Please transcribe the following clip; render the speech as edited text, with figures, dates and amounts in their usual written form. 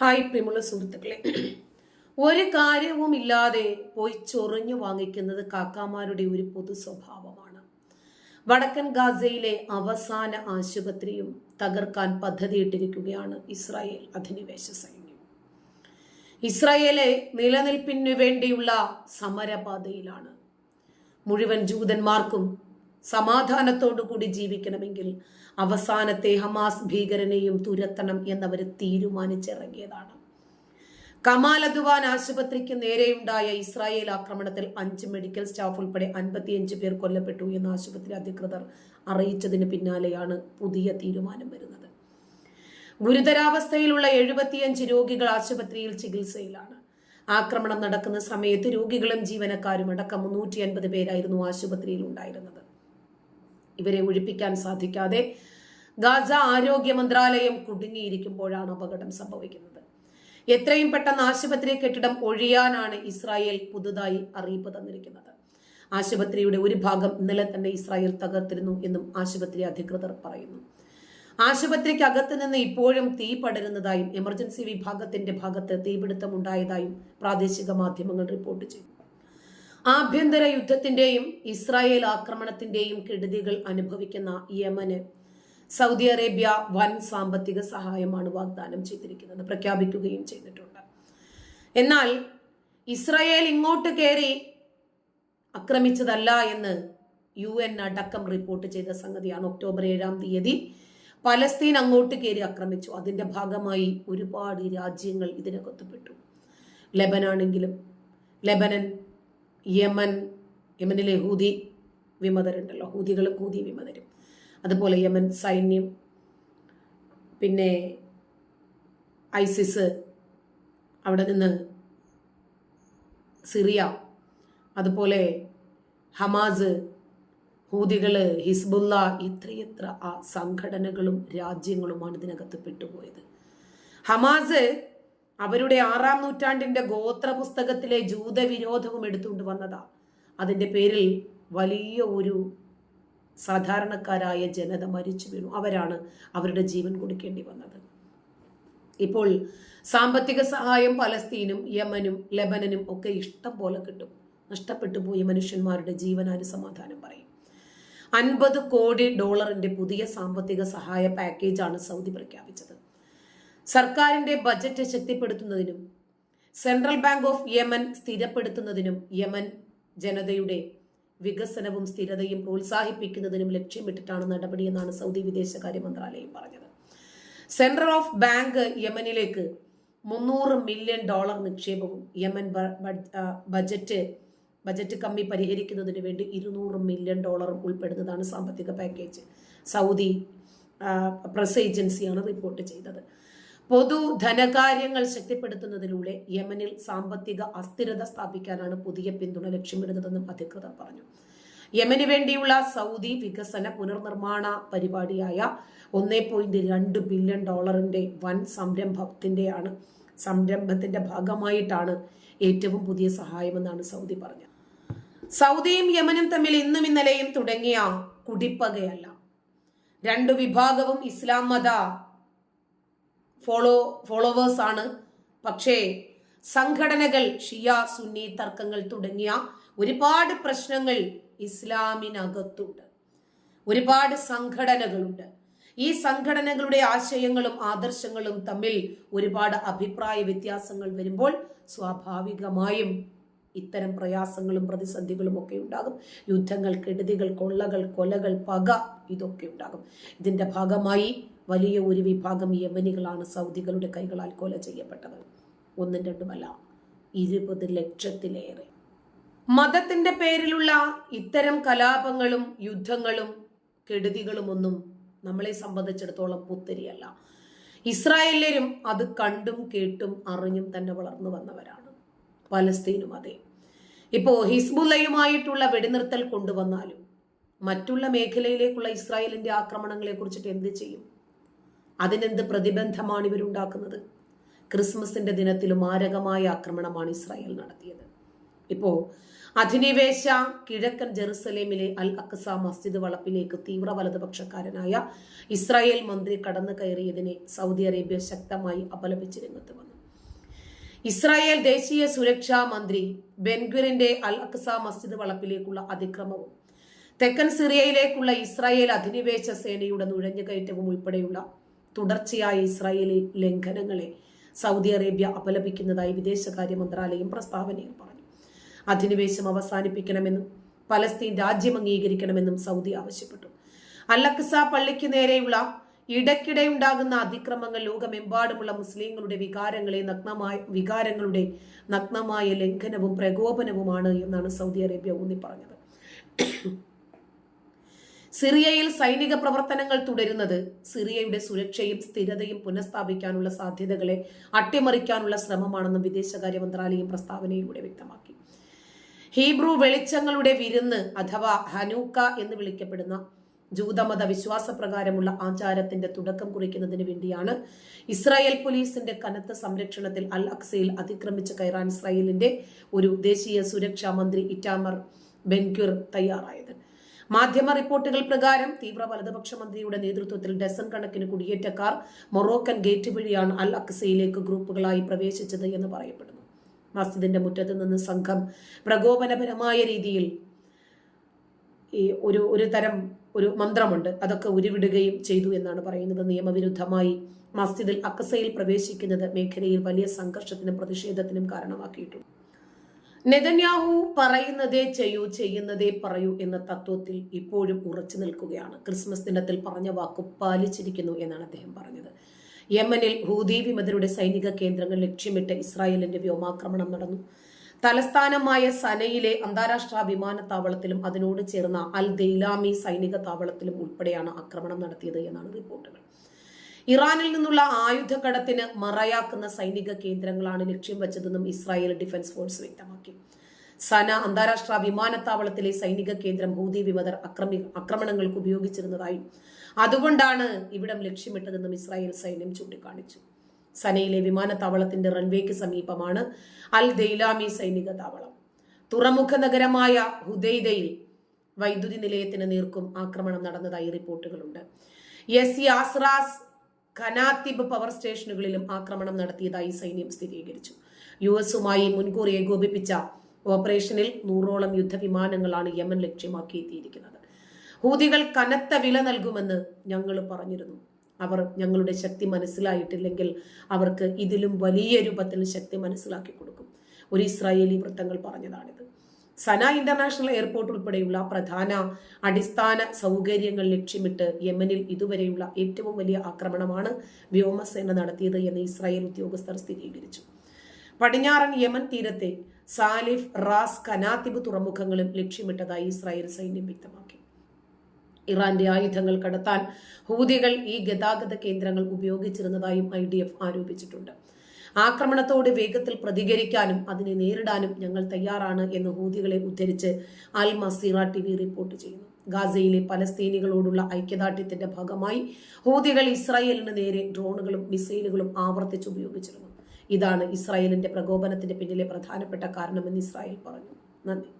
Hi പ്രിയമുള്ള സുഹൃത്തുക്കളെ, ഒരു കാര്യവുമില്ലാതെ പോയി ചൊറിഞ്ഞു വാങ്ങിക്കുന്നത് കാക്കാമാരുടെ ഒരു പൊതു സ്വഭാവമാണ്. വടക്കൻ ഗാസയിലെ അവസാന ആശുപത്രിയും തകർക്കാൻ പദ്ധതിയിട്ടിരിക്കുകയാണ് ഇസ്രായേൽ അധിനിവേശ സൈന്യം. ഇസ്രായേലെ നിലനിൽപ്പിനു വേണ്ടിയുള്ള സമരപാതയിലാണ്. മുഴുവൻ ജൂതന്മാർക്കും സമാധാനത്തോടുകൂടി ജീവിക്കണമെങ്കിൽ അവസാനത്തെ ഹമാസ് ഭീകരനെയും തുരത്തണം എന്നവർ തീരുമാനിച്ചിറങ്ങിയതാണ്. കമാൽ അദ്വാൻ ആശുപത്രിക്ക് നേരെയുണ്ടായ ഇസ്രായേൽ ആക്രമണത്തിൽ 5 മെഡിക്കൽ സ്റ്റാഫ് ഉൾപ്പെടെ 55 പേർ കൊല്ലപ്പെട്ടു എന്ന് ആശുപത്രി അധികൃതർ അറിയിച്ചതിന് പിന്നാലെയാണ് പുതിയ തീരുമാനം വരുന്നത്. ഗുരുതരാവസ്ഥയിലുള്ള 75 രോഗികൾ ആശുപത്രിയിൽ ചികിത്സയിലാണ്. ആക്രമണം നടക്കുന്ന സമയത്ത് രോഗികളും ജീവനക്കാരും അടക്കം 350 പേരായിരുന്നു ആശുപത്രിയിൽ ഉണ്ടായിരുന്നത്. ഇവരെ ഒഴിപ്പിക്കാൻ സാധിക്കാതെ ഗാസ ആരോഗ്യ മന്ത്രാലയം കുടുങ്ങിയിരിക്കുമ്പോഴാണ് അപകടം സംഭവിക്കുന്നത്. എത്രയും പെട്ടെന്ന് ആശുപത്രി കെട്ടിടം ഒഴിയാനാണ് ഇസ്രായേൽ പുതുതായി അറിയിപ്പ് തന്നിരിക്കുന്നത്. ആശുപത്രിയുടെ ഒരു ഭാഗം ഇന്നലെ തന്നെ ഇസ്രായേൽ തകർത്തിരുന്നു എന്നും ആശുപത്രി അധികൃതർ പറയുന്നു. ആശുപത്രിക്ക് അകത്ത് നിന്ന് ഇപ്പോഴും തീ പടരുന്നതായും എമർജൻസി വിഭാഗത്തിന്റെ ഭാഗത്ത് തീപിടുത്തം ഉണ്ടായതായും പ്രാദേശിക മാധ്യമങ്ങൾ റിപ്പോർട്ട് ചെയ്തു. ആഭ്യന്തര യുദ്ധത്തിന്റെയും ഇസ്രായേൽ ആക്രമണത്തിന്റെയും കെടുതികൾ അനുഭവിക്കുന്ന യമന് സൗദി അറേബ്യ വൻ സാമ്പത്തിക സഹായമാണ് വാഗ്ദാനം ചെയ്തിരിക്കുന്നത്, പ്രഖ്യാപിക്കുകയും ചെയ്തിട്ടുണ്ട്. എന്നാൽ ഇസ്രായേൽ ഇങ്ങോട്ട് കയറി ആക്രമിച്ചതല്ല എന്ന് UN അടക്കം റിപ്പോർട്ട് ചെയ്ത സംഗതിയാണ്. ഒക്ടോബർ 7-ാം തീയതി പലസ്തീൻ അങ്ങോട്ട് കയറി ആക്രമിച്ചു. അതിന്റെ ഭാഗമായി ഒരുപാട് രാജ്യങ്ങൾ ഇതിനകത്തുപെട്ടു. ലെബനാണെങ്കിലും ലെബനൻ, യമനിലെ ഹൂതി വിമതരുണ്ടല്ലോ, ഹൂതികളും ഹൂതി വിമതരും, അതുപോലെ യമൻ സൈന്യം, പിന്നെ ഐസിസ്, അവിടെ നിന്ന് സിറിയ, അതുപോലെ ഹമാസ്, ഹൂതികള്, ഹിസ്ബുള്ള, ഇത്രയെത്ര സംഘടനകളും രാജ്യങ്ങളുമാണ് ഇതിനകത്ത് പെട്ടുപോയത്. ഹമാസ് അവരുടെ 6-ാം നൂറ്റാണ്ടിന്റെ ഗോത്ര പുസ്തകത്തിലെ ജൂതവിരോധവും എടുത്തുകൊണ്ട് വന്നതാ. അതിന്റെ പേരിൽ വലിയ ഒരു സാധാരണക്കാരായ ജനത മരിച്ചു വീണു. അവരാണ് അവരുടെ ജീവൻ കൊടുക്കേണ്ടി വന്നത്. ഇപ്പോൾ സാമ്പത്തിക സഹായം പലസ്തീനും യമനും ലെബനനും ഒക്കെ ഇഷ്ടം പോലെ കിട്ടും. നഷ്ടപ്പെട്ടു പോയ മനുഷ്യന്മാരുടെ ജീവനാര് സമാധാനം പറയും. $50 കോടി പുതിയ സാമ്പത്തിക സഹായ പാക്കേജാണ് സൗദി പ്രഖ്യാപിച്ചത്. സർക്കാരിന്റെ ബജറ്റ് ശക്തിപ്പെടുത്തുന്നതിനും സെൻട്രൽ ബാങ്ക് ഓഫ് യമൻ സ്ഥിരപ്പെടുത്തുന്നതിനും യമൻ ജനതയുടെ വികസനവും സ്ഥിരതയും പ്രോത്സാഹിപ്പിക്കുന്നതിനും ലക്ഷ്യമിട്ടിട്ടാണ് നടപടിയെന്നാണ് സൗദി വിദേശകാര്യ മന്ത്രാലയം പറഞ്ഞത്. സെൻട്രൽ ഓഫ് ബാങ്ക് യമനിലേക്ക് $300 മില്യൺ നിക്ഷേപവും യമൻ ബജറ്റ് കമ്മി പരിഹരിക്കുന്നതിന് വേണ്ടി $200 മില്യൺ ഉൾപ്പെടുന്നതാണ് സാമ്പത്തിക പാക്കേജ്. സൗദി പ്രസ് ഏജൻസിയാണ് റിപ്പോർട്ട് ചെയ്തത്. പൊതു ധനകാര്യങ്ങൾ ശക്തിപ്പെടുത്തുന്നതിലൂടെ യമനിൽ സാമ്പത്തിക അസ്ഥിരത സ്ഥാപിക്കാനാണ് പുതിയ പിന്തുണ ലക്ഷ്യമിടുന്നതെന്നും അധികൃതർ പറഞ്ഞു. യമന് വേണ്ടിയുള്ള സൗദി വികസന പുനർനിർമ്മാണ പരിപാടിയായ $1.2 ബില്യൺ വൻ സംരംഭത്തിന്റെ ഭാഗമായിട്ടാണ് ഏറ്റവും പുതിയ സഹായമെന്നാണ് സൗദി പറഞ്ഞത്. സൗദിയും യമനും തമ്മിൽ ഇന്നും ഇന്നലെയും തുടങ്ങിയ കുടിപ്പകയല്ല. രണ്ടു വിഭാഗവും ഇസ്ലാം മത ഫോളോവേഴ്സ് ആണ്. പക്ഷേ സംഘടനകൾ, ഷിയ സുന്നി തർക്കങ്ങൾ തുടങ്ങിയ ഒരുപാട് പ്രശ്നങ്ങൾ ഇസ്ലാമിനകത്തുണ്ട്. ഒരുപാട് സംഘടനകളുണ്ട്. ഈ സംഘടനകളുടെ ആശയങ്ങളും ആദർശങ്ങളും തമ്മിൽ ഒരുപാട് അഭിപ്രായ വ്യത്യാസങ്ങൾ വരുമ്പോൾ സ്വാഭാവികമായും ഇത്തരം പ്രയാസങ്ങളും പ്രതിസന്ധികളും ഒക്കെ ഉണ്ടാകും. യുദ്ധങ്ങൾ, കെടുതികൾ, കൊള്ളകൾ, കൊലകൾ, പക ഇതൊക്കെ ഉണ്ടാകും. ഇതിന്റെ ഭാഗമായി വലിയ ഒരു വിഭാഗം യമനികളാണ് സൗദികളുടെ കൈകളാൽ കൊല ചെയ്യപ്പെട്ടത്. 1-2 20 ലക്ഷത്തിലേറെ. മതത്തിന്റെ പേരിലുള്ള ഇത്തരം കലാപങ്ങളും യുദ്ധങ്ങളും കെടുതികളും ഒന്നും നമ്മളെ സംബന്ധിച്ചിടത്തോളം പുത്തരിയല്ല. ഇസ്രായേലരും അത് കണ്ടും കേട്ടും അറിഞ്ഞും തന്നെ വളർന്നു വന്നവരാണ്. പലസ്തീനും അതെ. ഇപ്പോ ഹിസ്ബുള്ളയുമായിട്ടുള്ള വെടിനിർത്തൽ കൊണ്ടുവന്നാലും മറ്റുള്ള മേഖലയിലേക്കുള്ള ഇസ്രായേലിന്റെ ആക്രമണങ്ങളെ കുറിച്ചിട്ട് എന്ത് ചെയ്യും? അതിനെന്ത് പ്രതിബന്ധമാണ് ഇവരുണ്ടാക്കുന്നത്? ക്രിസ്മസിന്റെ ദിനത്തിൽ മാരകമായ ആക്രമണമാണ് ഇസ്രായേൽ നടത്തിയത്. ഇപ്പോ അധിനിവേശ കിഴക്കൻ ജെറുസലേമിലെ അൽ അക്സ മസ്ജിദ് വളപ്പിലേക്ക് തീവ്ര വലതുപക്ഷക്കാരനായ ഇസ്രായേൽ മന്ത്രി കടന്നു കയറിയതിനെ സൗദി അറേബ്യ ശക്തമായി അപലപിച്ച് രംഗത്ത് വന്നു. ഇസ്രായേൽ ദേശീയ സുരക്ഷാ മന്ത്രി ബെൻഗ്വിറിന്റെ അൽ അക്സ മസ്ജിദ് വളപ്പിലേക്കുള്ള അതിക്രമവും തെക്കൻ സിറിയയിലേക്കുള്ള ഇസ്രായേൽ അധിനിവേശ സേനയുടെ നുഴഞ്ഞുകയറ്റവും ഉൾപ്പെടെയുള്ള തുടർച്ചയായ ഇസ്രായേലി ലംഘനങ്ങളെ സൗദി അറേബ്യ അപലപിക്കുന്നതായി വിദേശകാര്യ മന്ത്രാലയം പ്രസ്താവനയിൽ പറഞ്ഞു. അധിനിവേശം അവസാനിപ്പിക്കണമെന്നും പലസ്തീൻ രാജ്യം അംഗീകരിക്കണമെന്നും സൗദി ആവശ്യപ്പെട്ടു. അൽ അക്സ പള്ളിക്ക് നേരെയുള്ള ഇടയ്ക്കിടെയുണ്ടാകുന്ന അതിക്രമങ്ങൾ ലോകമെമ്പാടുമുള്ള മുസ്ലിങ്ങളുടെ വികാരങ്ങളുടെ നഗ്നമായ ലംഘനവും പ്രകോപനവുമാണ് എന്നാണ് സൗദി അറേബ്യ ഊന്നി പറഞ്ഞത്. സിറിയയിൽ സൈനിക പ്രവർത്തനങ്ങൾ തുടരുന്നത് സിറിയയുടെ സുരക്ഷയും സ്ഥിരതയും പുനഃസ്ഥാപിക്കാനുള്ള സാധ്യതകളെ അട്ടിമറിക്കാനുള്ള ശ്രമമാണെന്നും വിദേശകാര്യ മന്ത്രാലയം പ്രസ്താവനയിലൂടെ വ്യക്തമാക്കി. ഹീബ്രു വെളിച്ചങ്ങളുടെ വിരുന്ന് അഥവാ ഹനൂക്ക എന്ന് വിളിക്കപ്പെടുന്ന ജൂതമത വിശ്വാസപ്രകാരമുള്ള ആചാരത്തിന്റെ തുടക്കം കുറിക്കുന്നതിന് വേണ്ടിയാണ് ഇസ്രായേൽ പോലീസിന്റെ കനത്ത സംരക്ഷണത്തിൽ അൽ അക്സയിൽ അതിക്രമിച്ച് കയറാൻ ഇസ്രായേലിന്റെ ഒരു ദേശീയ സുരക്ഷാ മന്ത്രി ഇറ്റാമർ ബെൻഗ്വിർ തയ്യാറായത്. മാധ്യമ റിപ്പോർട്ടുകൾ പ്രകാരം തീവ്ര വലതുപക്ഷ മന്ത്രിയുടെ നേതൃത്വത്തിൽ ഡസൻ കണക്കിന് കുടിയേറ്റക്കാർ മൊറോക്കൻ ഗേറ്റ് വഴിയാണ് അൽ അക്സയിലേക്ക് ഗ്രൂപ്പുകളായി പ്രവേശിച്ചത് എന്ന് പറയപ്പെടുന്നു. മസ്ജിദിന്റെ മുറ്റത്ത് നിന്ന് സംഘം പ്രകോപനപരമായ രീതിയിൽ ഒരു മന്ത്രമുണ്ട്, അതൊക്കെ ഉരുവിടുകയും ചെയ്തു എന്നാണ് പറയുന്നത്. നിയമവിരുദ്ധമായി മസ്ജിദിൽ അക്സയിൽ പ്രവേശിക്കുന്നത് മേഖലയിൽ വലിയ സംഘർഷത്തിനും പ്രതിഷേധത്തിനും കാരണമാക്കിയിട്ടുണ്ട്. നെതന്യാഹു പറയുന്നതേ ചെയ്യൂ, ചെയ്യുന്നതേ പറയൂ എന്ന തത്വത്തിൽ ഇപ്പോഴും ഉറച്ചു നിൽക്കുകയാണ്. ക്രിസ്മസ് ദിനത്തിൽ പറഞ്ഞ വാക്കു പാലിച്ചിരിക്കുന്നു എന്നാണ് അദ്ദേഹം പറഞ്ഞത്. യമനിൽ ഹൂതി വിമതരുടെ സൈനിക കേന്ദ്രങ്ങൾ ലക്ഷ്യമിട്ട് ഇസ്രായേലിന്റെ വ്യോമാക്രമണം നടന്നു. തലസ്ഥാനമായ സനയിലെ അന്താരാഷ്ട്ര വിമാനത്താവളത്തിലും അതിനോട് ചേർന്ന അൽ ദെയ്ലാമി സൈനിക താവളത്തിലും ഉൾപ്പെടെയാണ് ആക്രമണം നടത്തിയത് എന്നാണ് റിപ്പോർട്ടുകൾ. ഇറാനിൽ നിന്നുള്ള ആയുധക്കടത്തിന് മറയാക്കുന്ന സൈനിക കേന്ദ്രങ്ങളാണ് ലക്ഷ്യം വെച്ചതെന്നും ഇസ്രായേൽ ഡിഫൻസ് ഫോഴ്സ് വ്യക്തമാക്കി. സന അന്താരാഷ്ട്ര വിമാനത്താവളത്തിലെ സൈനിക കേന്ദ്രം ഹൂതി വിമതർ ആക്രമണങ്ങൾക്ക് ഉപയോഗിച്ചിരുന്നതായും അതുകൊണ്ടാണ് ഇവിടം ലക്ഷ്യമിട്ടതെന്നും ഇസ്രായേൽ സൈന്യം ചൂണ്ടിക്കാണിച്ചു. സനയിലെ വിമാനത്താവളത്തിന്റെ റൺവേക്ക് സമീപമാണ് അൽ ദെയ്ലാമി സൈനിക താവളം. തുറമുഖ നഗരമായ ഹുദൈദയിൽ വൈദ്യുതി നിലയത്തിന് നേർക്കും ആക്രമണം നടന്നതായി റിപ്പോർട്ടുകളുണ്ട്. യാസ്റാസ് ഖനാത്തിബ് പവർ സ്റ്റേഷനുകളിലും ആക്രമണം നടത്തിയതായി സൈന്യം സ്ഥിരീകരിച്ചു. യുഎസുമായി മുൻകൂർ ഏകോപിപ്പിച്ച ഓപ്പറേഷനിൽ 100ഓളം യുദ്ധവിമാനങ്ങളാണ് യമൻ ലക്ഷ്യമാക്കി എത്തിയിരിക്കുന്നത്. ഹൂതികൾ കനത്ത വില നൽകുമെന്ന് ഞങ്ങൾ പറഞ്ഞിരുന്നു. അവർ ഞങ്ങളുടെ ശക്തി മനസ്സിലായിട്ടില്ലെങ്കിൽ അവർക്ക് ഇതിലും വലിയ രൂപത്തിൽ ശക്തി മനസ്സിലാക്കി കൊടുക്കും. ഒരു ഇസ്രായേലി വൃത്തങ്ങൾ പറഞ്ഞതാണിത്. സന ഇന്റർനാഷണൽ എയർപോർട്ട് ഉൾപ്പെടെയുള്ള പ്രധാന അടിസ്ഥാന സൗകര്യങ്ങൾ ലക്ഷ്യമിട്ട് യമനിൽ ഇതുവരെയുള്ള ഏറ്റവും വലിയ ആക്രമണമാണ് വ്യോമസേന നടത്തിയത് എന്ന് ഇസ്രായേൽ ഉദ്യോഗസ്ഥർ സ്ഥിരീകരിച്ചു. പടിഞ്ഞാറൻ യമൻ തീരത്തെ സാലിഫ്, റാസ്, കനാത്തിബ് തുറമുഖങ്ങളും ലക്ഷ്യമിട്ടതായി ഇസ്രായേൽ സൈന്യം വ്യക്തമാക്കി. ഇറാന്റെ ആയുധങ്ങൾ കടത്താൻ ഹൂതികൾ ഈ ഗതാഗത കേന്ദ്രങ്ങൾ ഉപയോഗിച്ചിരുന്നതായും IDF ആരോപിച്ചിട്ടുണ്ട്. ആക്രമണത്തോട് വേഗത്തിൽ പ്രതികരിക്കാനും അതിനെ നേരിടാനും ഞങ്ങൾ തയ്യാറാണ് എന്ന് ഹൂതികളെ ഉദ്ധരിച്ച് അൽ മസീറ TV റിപ്പോർട്ട് ചെയ്യുന്നു. ഗാസയിലെ പലസ്തീനികളോടുള്ള ഐക്യദാർഢ്യത്തിന്റെ ഭാഗമായി ഹൂതികൾ ഇസ്രായേലിന് നേരെ ഡ്രോണുകളും മിസൈലുകളും ആവർത്തിച്ച് ഉപയോഗിച്ചിരുന്നു. ഇതാണ് ഇസ്രായേലിന്റെ പ്രകോപനത്തിന്റെ പിന്നിലെ പ്രധാനപ്പെട്ട കാരണമെന്ന് ഇസ്രായേൽ പറഞ്ഞു. നന്ദി.